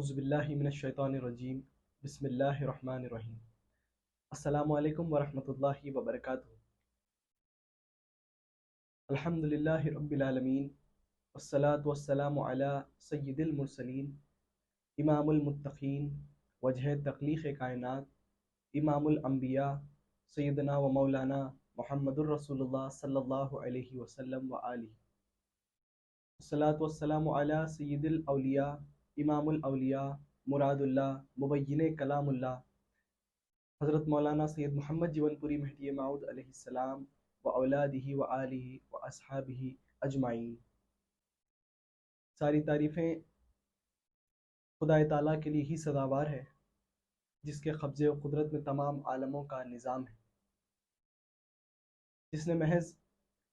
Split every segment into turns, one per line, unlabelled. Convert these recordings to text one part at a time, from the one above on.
اعوذ باللہ من الشیطان الرجیم بسم اللہ الرحمن الرحیم۔ السلام علیکم ورحمۃ اللہ وبرکاتہ۔ الحمد للہ رب العالمین والصلاة والسلام علی سید المرسلین امام المتقین وجہ تخلیق کائنات امام الانبیاء سیدنا و مولانا محمد الرسول اللہ صلی اللہ علیہ وسلم وآلہ۔ الصلاة والسلام علی سید الاولیاء امام الاولیاء مراد اللہ مبین کلام اللہ حضرت مولانا سید محمد جون پوری مہدی موعود علیہ السلام و اولادہ و آلہ و اصحابہ اجمعین۔ ساری تعریفیں خدا تعالیٰ کے لیے ہی سزاوار ہے، جس کے قبضے و قدرت میں تمام عالموں کا نظام ہے، جس نے محض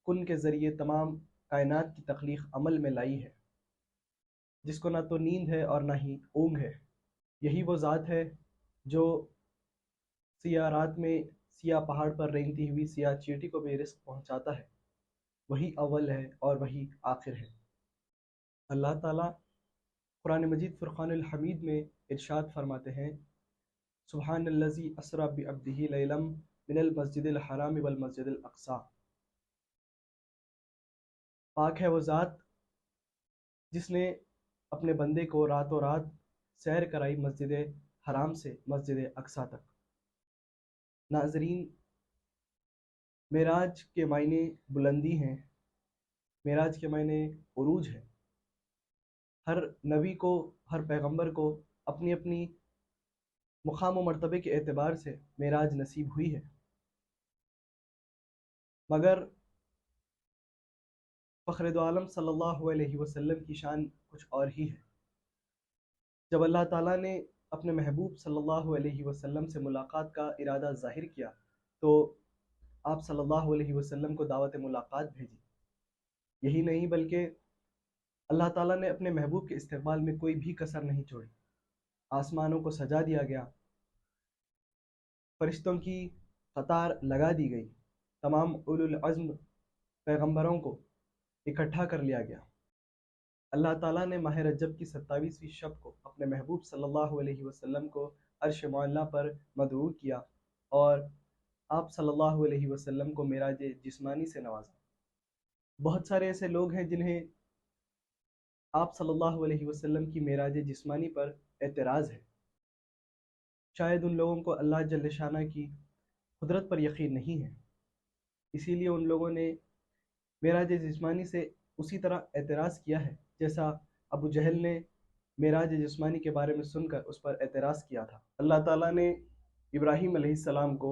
کن کے ذریعے تمام کائنات کی تخلیق عمل میں لائی ہے، جس کو نہ تو نیند ہے اور نہ ہی اونگ ہے۔ یہی وہ ذات ہے جو سیاہ رات میں سیاہ پہاڑ پر رینگتی ہوئی سیاہ چیٹی کو بھی رزق پہنچاتا ہے۔ وہی اول ہے اور وہی آخر ہے۔ اللہ تعالیٰ قرآن مجید فرقان الحمید میں ارشاد فرماتے ہیں، سبحان الذی اسری بعبدہ لیلا من المسجد الحرام والمسجد الاقصی۔ پاک ہے وہ ذات جس نے اپنے بندے کو راتوں رات سیر کرائی مسجد حرام سے مسجد اقصی تک۔ ناظرین، معراج کے معنی بلندی ہیں، معراج کے معنی عروج ہے۔ ہر نبی کو، ہر پیغمبر کو اپنی اپنی مقام و مرتبے کے اعتبار سے معراج نصیب ہوئی ہے، مگر فخر دو عالم صلی اللہ علیہ وسلم کی شان کچھ اور ہی ہے۔ جب اللہ تعالیٰ نے اپنے محبوب صلی اللہ علیہ وسلم سے ملاقات کا ارادہ ظاہر کیا تو آپ صلی اللہ علیہ وسلم کو دعوت ملاقات بھیجی۔ یہی نہیں بلکہ اللہ تعالیٰ نے اپنے محبوب کے استقبال میں کوئی بھی کسر نہیں چھوڑی۔ آسمانوں کو سجا دیا گیا، فرشتوں کی قطار لگا دی گئی، تمام اولو العزم پیغمبروں کو اکٹھا کر لیا گیا۔ اللہ تعالیٰ نے ماہ رجب کی 27ویں شب کو اپنے محبوب صلی اللہ علیہ وسلم کو عرش معلیٰ پر مدعو کیا اور آپ صلی اللہ علیہ وسلم کو معراج جسمانی سے نوازا۔ بہت سارے ایسے لوگ ہیں جنہیں آپ صلی اللہ علیہ وسلم کی معراج جسمانی پر اعتراض ہے۔ شاید ان لوگوں کو اللہ جل شانہ کی قدرت پر یقین نہیں ہے، اسی لیے ان لوگوں نے معراج جسمانی سے اسی طرح اعتراض کیا ہے جیسا ابو جہل نے معراج جسمانی کے بارے میں سن کر اس پر اعتراض کیا تھا۔ اللہ تعالیٰ نے ابراہیم علیہ السلام کو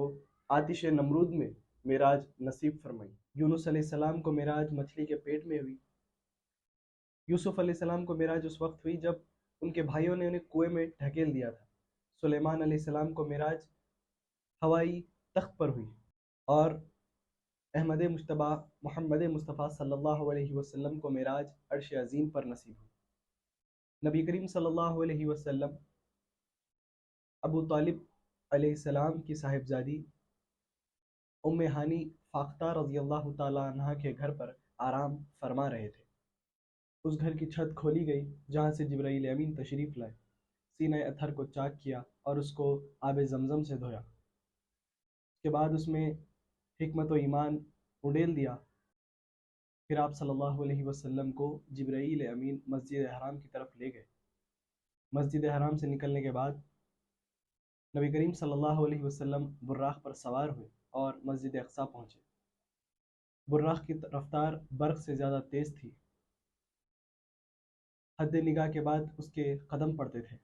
آتش نمرود میں معراج نصیب فرمائی۔ یونس علیہ السلام کو معراج مچھلی کے پیٹ میں ہوئی۔ یوسف علیہ السلام کو معراج اس وقت ہوئی جب ان کے بھائیوں نے انہیں کنویں میں ڈھکیل دیا تھا۔ سلیمان علیہ السلام کو معراج ہوائی تخت پر ہوئی، اور احمد مجتبیٰ محمد مصطفیٰ صلی اللہ علیہ وسلم کو معراج عرش عظیم پر نصیب ہوئی۔ نبی کریم صلی اللہ علیہ وسلم ابو طالب علیہ السلام کی صاحبزادی ام ہانی فاختہ رضی اللہ تعالیٰ عنہ کے گھر پر آرام فرما رہے تھے۔ اس گھر کی چھت کھولی گئی جہاں سے جبرائیل امین تشریف لائے، سینہ اطہر کو چاک کیا اور اس کو آب زمزم سے دھویا۔ اس کے بعد اس میں حکمت و ایمان اڈیل دیا۔ پھر آپ صلی اللہ علیہ وسلم کو جبرائیل امین مسجد حرام کی طرف لے گئے۔ مسجد حرام سے نکلنے کے بعد نبی کریم صلی اللہ علیہ وسلم براق پر سوار ہوئے اور مسجد اقصی پہنچے۔ براق کی رفتار برق سے زیادہ تیز تھی، حد نگاہ کے بعد اس کے قدم پڑتے تھے۔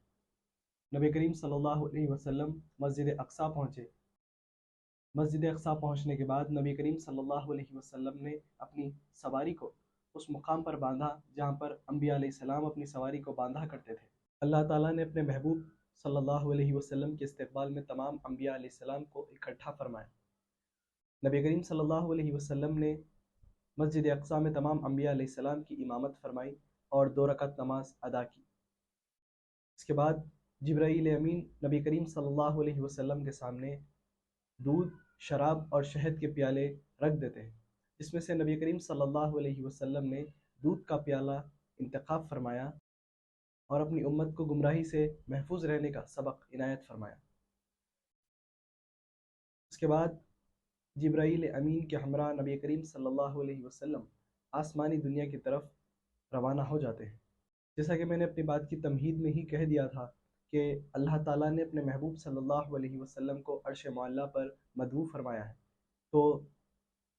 نبی کریم صلی اللہ علیہ وسلم مسجد اقصی پہنچے۔ مسجد اقصی پہنچنے کے بعد نبی کریم صلی اللہ علیہ وسلم نے اپنی سواری کو اس مقام پر باندھا جہاں پر انبیاء علیہ السلام اپنی سواری کو باندھا کرتے تھے۔ اللہ تعالیٰ نے اپنے محبوب صلی اللہ علیہ وسلم کے استقبال میں تمام انبیاء علیہ السلام کو اکٹھا فرمایا۔ نبی کریم صلی اللہ علیہ وسلم نے مسجد اقصی میں تمام انبیاء علیہ السلام کی امامت فرمائی اور 2 رکعت نماز ادا کی۔ اس کے بعد جبرائیل امین نبی کریم صلی اللہ علیہ وسلم کے سامنے دودھ، شراب اور شہد کے پیالے رکھ دیتے ہیں، جس میں سے نبی کریم صلی اللہ علیہ وسلم نے دودھ کا پیالہ انتخاب فرمایا اور اپنی امت کو گمراہی سے محفوظ رہنے کا سبق عنایت فرمایا۔ اس کے بعد جبرائیل امین کے ہمراہ نبی کریم صلی اللہ علیہ وسلم آسمانی دنیا کی طرف روانہ ہو جاتے ہیں۔ جیسا کہ میں نے اپنی بات کی تمہید میں ہی کہہ دیا تھا کہ اللہ تعالیٰ نے اپنے محبوب صلی اللہ علیہ وسلم کو عرش معلیٰ پر مدعو فرمایا ہے، تو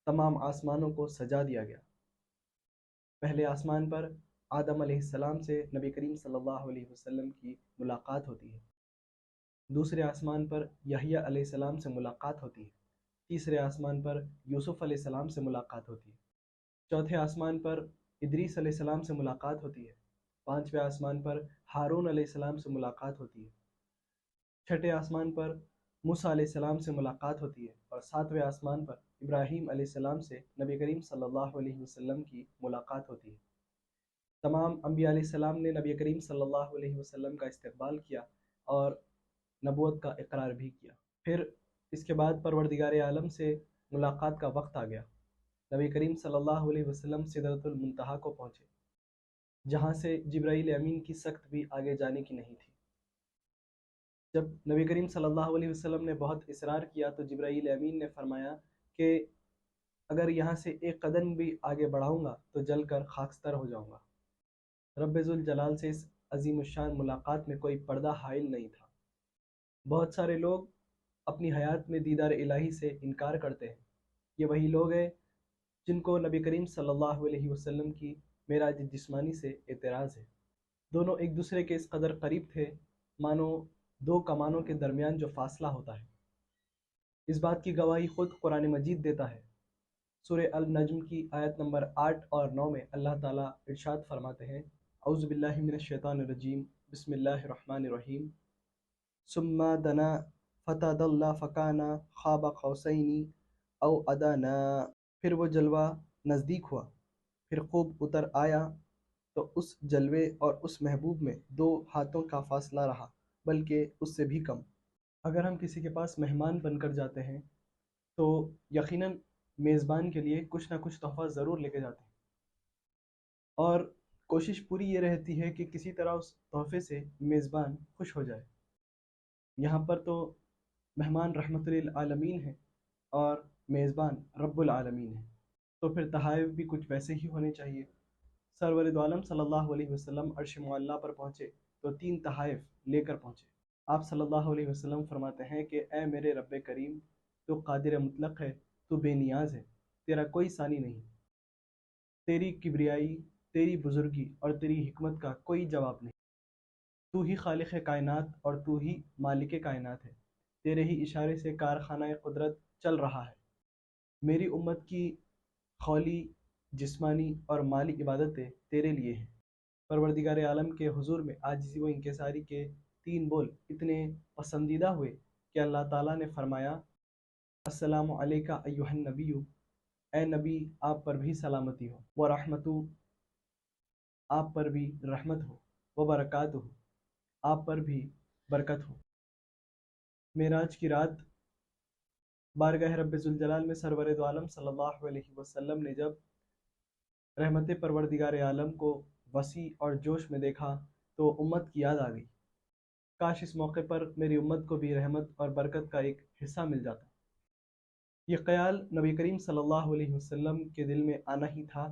تمام آسمانوں کو سجا دیا گیا۔ پہلے آسمان پر آدم علیہ السلام سے نبی کریم صلی اللہ علیہ وسلم کی ملاقات ہوتی ہے، دوسرے آسمان پر یحییٰ علیہ السلام سے ملاقات ہوتی ہے، تیسرے آسمان پر یوسف علیہ السلام سے ملاقات ہوتی ہے، چوتھے آسمان پر ادریس علیہ السلام سے ملاقات ہوتی ہے، پانچویں آسمان پر ہارون علیہ السلام سے ملاقات ہوتی ہے، چھٹے آسمان پر موسیٰ علیہ السلام سے ملاقات ہوتی ہے، اور ساتویں آسمان پر ابراہیم علیہ السلام سے نبی کریم صلی اللہ علیہ وسلم کی ملاقات ہوتی ہے۔ تمام انبیاء علیہ السلام نے نبی کریم صلی اللہ علیہ وسلم کا استقبال کیا اور نبوت کا اقرار بھی کیا۔ پھر اس کے بعد پروردگار عالم سے ملاقات کا وقت آ گیا۔ نبی کریم صلی اللہ علیہ وسلم سدرۃ المنتہا کو پہنچے، جہاں سے جبرائیل امین کی سخت بھی آگے جانے کی نہیں تھی۔ جب نبی کریم صلی اللہ علیہ وسلم نے بہت اصرار کیا تو جبرائیل امین نے فرمایا کہ اگر یہاں سے ایک قدم بھی آگے بڑھاؤں گا تو جل کر خاکستر ہو جاؤں گا۔ رب ذوالجلال سے اس عظیم الشان ملاقات میں کوئی پردہ حائل نہیں تھا۔ بہت سارے لوگ اپنی حیات میں دیدار الہی سے انکار کرتے ہیں۔ یہ وہی لوگ ہیں جن کو نبی کریم صلی اللہ علیہ وسلم کی معراج جسمانی سے اعتراض ہے۔ دونوں ایک دوسرے کے اس قدر قریب تھے مانو دو کمانوں کے درمیان جو فاصلہ ہوتا ہے۔ اس بات کی گواہی خود قرآن مجید دیتا ہے۔ سورہ النجم کی آیت نمبر 8 اور 9 میں اللہ تعالیٰ ارشاد فرماتے ہیں، اعوذ باللہ من الشیطان الرجیم، بسم اللہ الرحمن الرحیم، ثم دنا فتدلی فکان خواب قوسین او ادنا، پھر وہ جلوہ نزدیک ہوا، پھر خوب اتر آیا، تو اس جلوے اور اس محبوب میں 2 ہاتھوں کا فاصلہ رہا، بلکہ اس سے بھی کم۔ اگر ہم کسی کے پاس مہمان بن کر جاتے ہیں تو یقیناً میزبان کے لیے کچھ نہ کچھ تحفہ ضرور لے کے جاتے ہیں، اور کوشش پوری یہ رہتی ہے کہ کسی طرح اس تحفے سے میزبان خوش ہو جائے۔ یہاں پر تو مہمان رحمت للعالمین ہیں اور میزبان رب العالمین ہیں، تو پھر تحائف بھی کچھ ویسے ہی ہونے چاہیے۔ سرور دو عالم صلی اللہ علیہ وسلم عرش معلیٰ پر پہنچے تو 3 تحائف لے کر پہنچے۔ آپ صلی اللہ علیہ وسلم فرماتے ہیں کہ اے میرے رب کریم، تو قادر مطلق ہے، تو بے نیاز ہے، تیرا کوئی ثانی نہیں، تیری کبریائی، تیری بزرگی اور تیری حکمت کا کوئی جواب نہیں، تو ہی خالق کائنات اور تو ہی مالک کائنات ہے، تیرے ہی اشارے سے کارخانہ قدرت چل رہا ہے۔ میری امت کی قولی، جسمانی اور مالی عبادتیں تیرے لیے ہیں۔ پروردگار عالم کے حضور میں عاجزی و انکساری کے 3 بول اتنے پسندیدہ ہوئے کہ اللہ تعالیٰ نے فرمایا، السلام علیکہ ایہا النبی، اے نبی آپ پر بھی سلامتی ہو، ورحمتہ آپ پر بھی رحمت ہو، وبرکاتہ آپ پر بھی برکت ہو۔ معراج کی رات بارگاہ رب ذوالجلال میں سرور دو عالم صلی اللہ علیہ وسلم نے جب رحمت پروردگار عالم کو وسیع اور جوش میں دیکھا تو امت کی یاد آ گئی۔ کاش اس موقع پر میری امت کو بھی رحمت اور برکت کا ایک حصہ مل جاتا۔ یہ خیال نبی کریم صلی اللہ علیہ وسلم کے دل میں آنا ہی تھا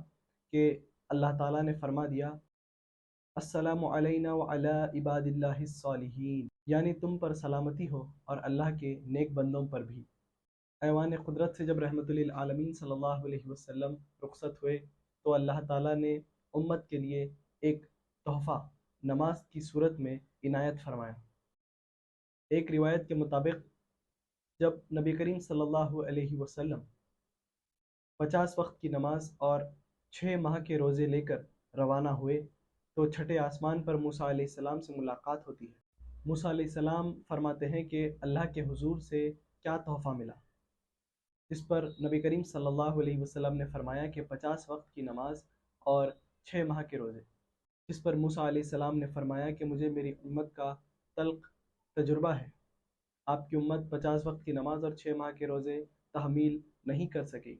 کہ اللہ تعالیٰ نے فرما دیا، السلام علینا وعلی عباد اللہ الصالحین، یعنی تم پر سلامتی ہو اور اللہ کے نیک بندوں پر بھی۔ ایوان قدرت سے جب رحمت للعالمین صلی اللہ علیہ وسلم رخصت ہوئے تو اللہ تعالیٰ نے امت کے لیے ایک تحفہ نماز کی صورت میں عنایت فرمایا۔ ایک روایت کے مطابق جب نبی کریم صلی اللہ علیہ وسلم 50 وقت کی نماز اور 6 ماہ کے روزے لے کر روانہ ہوئے تو چھٹے آسمان پر موسیٰ علیہ السلام سے ملاقات ہوتی ہے۔ موسیٰ علیہ السلام فرماتے ہیں کہ اللہ کے حضور سے کیا تحفہ ملا؟ اس پر نبی کریم صلی اللہ علیہ وسلم نے فرمایا کہ 50 وقت کی نماز اور 6 ماہ کے روزے۔ اس پر موسیٰ علیہ السلام نے فرمایا کہ مجھے میری امت کا تلخ تجربہ ہے، آپ کی امت 50 وقت کی نماز اور 6 ماہ کے روزے تحمیل نہیں کر سکے،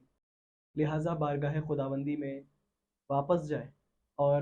لہٰذا بارگاہ خداوندی میں واپس جائے اور